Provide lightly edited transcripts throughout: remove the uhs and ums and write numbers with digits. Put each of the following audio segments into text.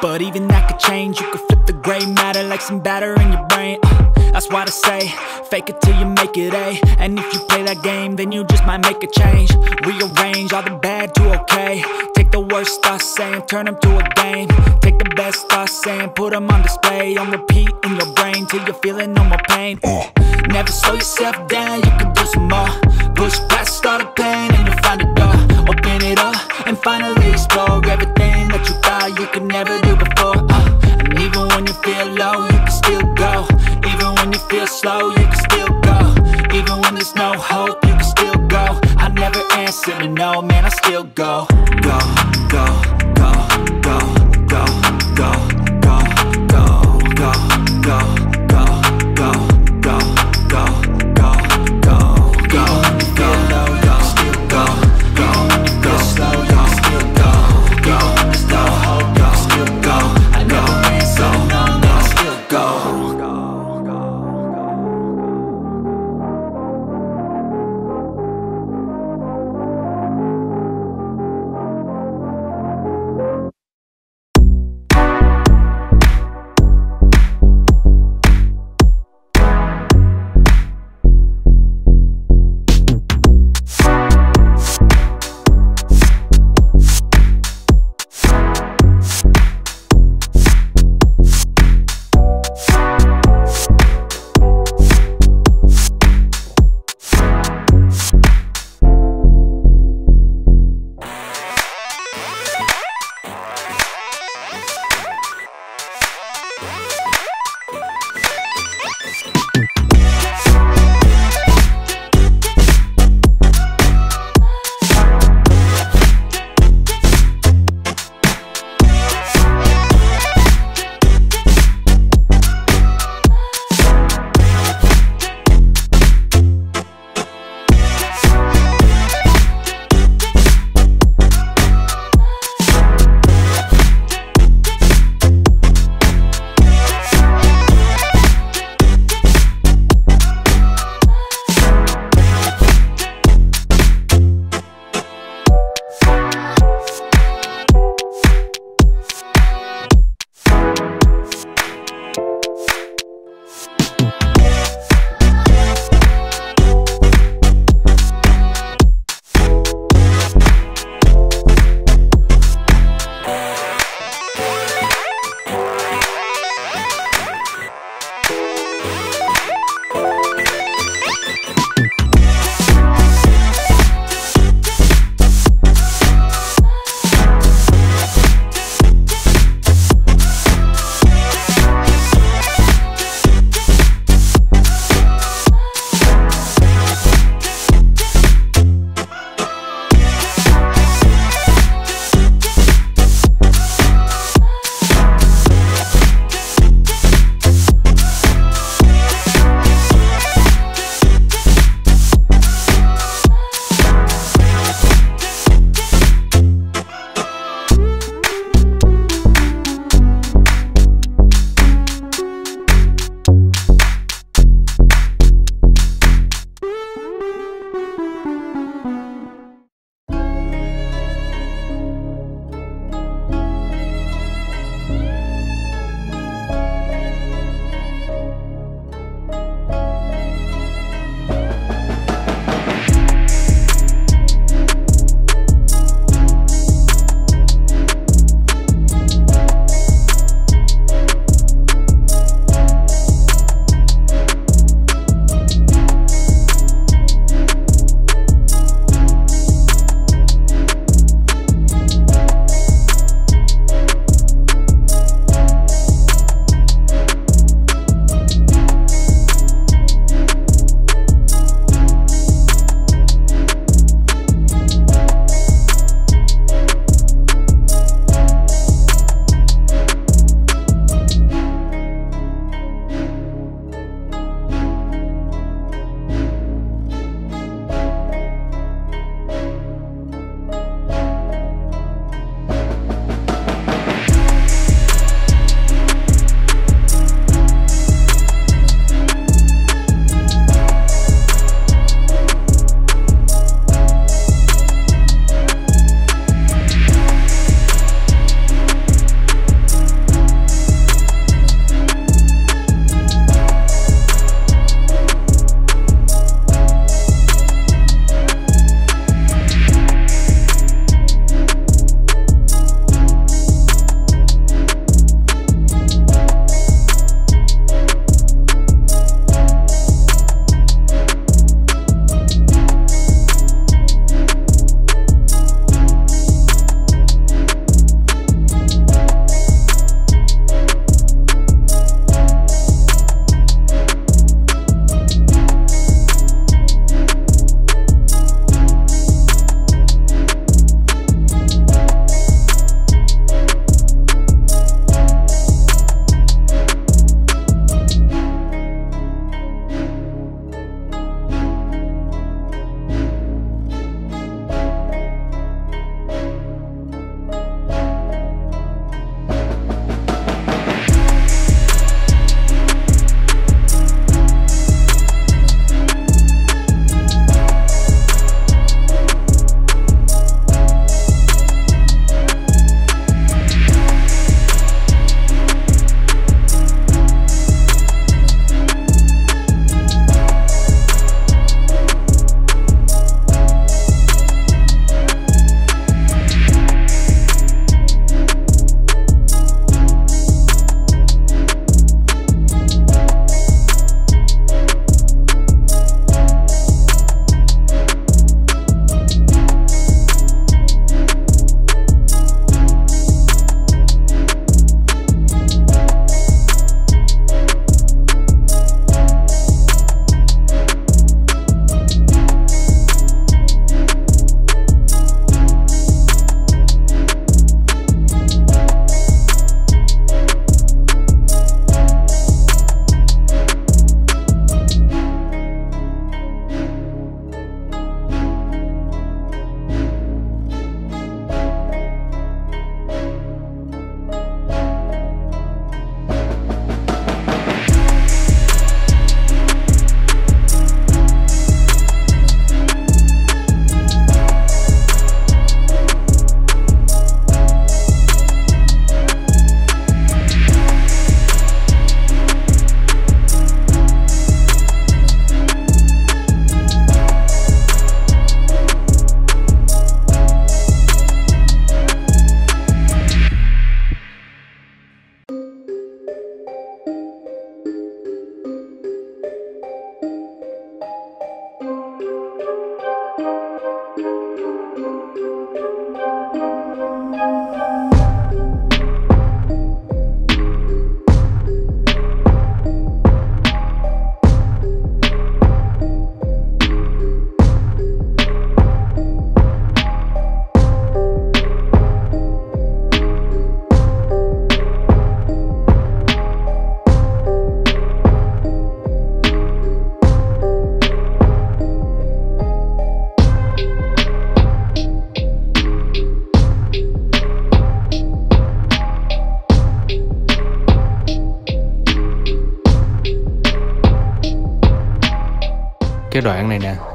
but even that could change. You could flip the gray matter like some batter in your brain. That's why I say, fake it till you make it A. And if you play that game, then you just might make a change. Rearrange all the bad to okay. Take the worst thoughts saying, turn them to a game. Take the best thoughts saying, put them on display. On repeat in your brain till you're feeling no more pain. Never slow yourself down, you can do some more. Push past all the pain and you'll find a door. Open it up and finally explore everything that you thought you could never do before. And even when you feel low, you can still go. Even when you feel slow, you can still go. Even when there's no hope, you can still go. I never answer to no, man, I still go. Go, go, go, go, go, go, go, go, go, go, go, go, go, go, go, go, go. Even when you feel low, you can still go. Go, go, slow, you can still go. Go, there's no hope, you can still go. I never answer to no, man, I still go.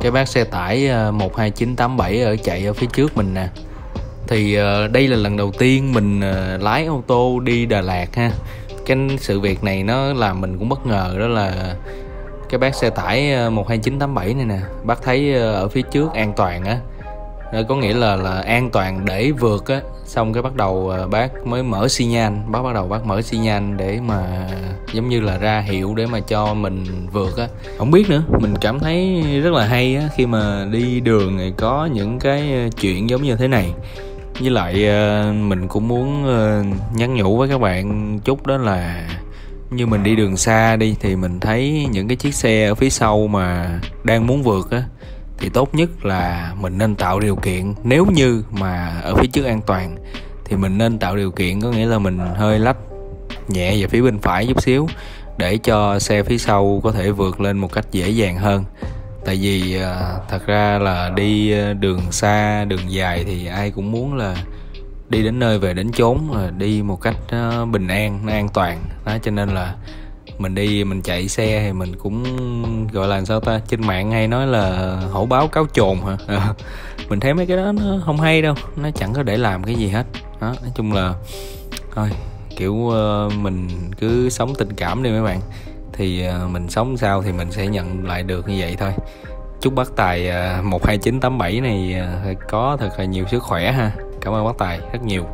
cái bác xe tải 12987 chạy ở phía trước mình nè. Thì đây là lần đầu tiên mình lái ô tô đi Đà Lạt ha. Cái sự việc này nó làm mình cũng bất ngờ, đó là cái bác xe tải 12987 này nè, bác thấy ở phía trước an toàn á, có nghĩa là an toàn để vượt á. Xong cái bắt đầu bác mới mở xi nhan, bác mở xi nhan để mà giống như là ra hiệu để mà cho mình vượt á. Không biết nữa, mình cảm thấy rất là hay á, khi mà đi đường thì có những cái chuyện giống như thế này. Với lại mình cũng muốn nhắn nhủ với các bạn chút, đó là như mình đi đường xa đi thì mình thấy những cái chiếc xe ở phía sau mà đang muốn vượt á, thì tốt nhất là mình nên tạo điều kiện. Nếu như mà ở phía trước an toàn thì mình nên tạo điều kiện, có nghĩa là mình hơi lách nhẹ về phía bên phải chút xíu để cho xe phía sau có thể vượt lên một cách dễ dàng hơn. Tại vì thật ra là đi đường xa, đường dài thì ai cũng muốn là đi đến nơi về đến chốn, đi một cách bình an, an toàn đó. Cho nên là mình chạy xe thì mình cũng gọi là sao ta, trên mạng hay nói là hổ báo cáo chồn hả. Mình thấy mấy cái đó nó không hay đâu, nó chẳng có để làm cái gì hết đó. Nói chung là thôi, kiểu mình cứ sống tình cảm đi mấy bạn, thì mình sống sao thì mình sẽ nhận lại được như vậy thôi. Chúc bác Tài 12987 này có thật là nhiều sức khỏe ha. Cảm ơn bác Tài rất nhiều.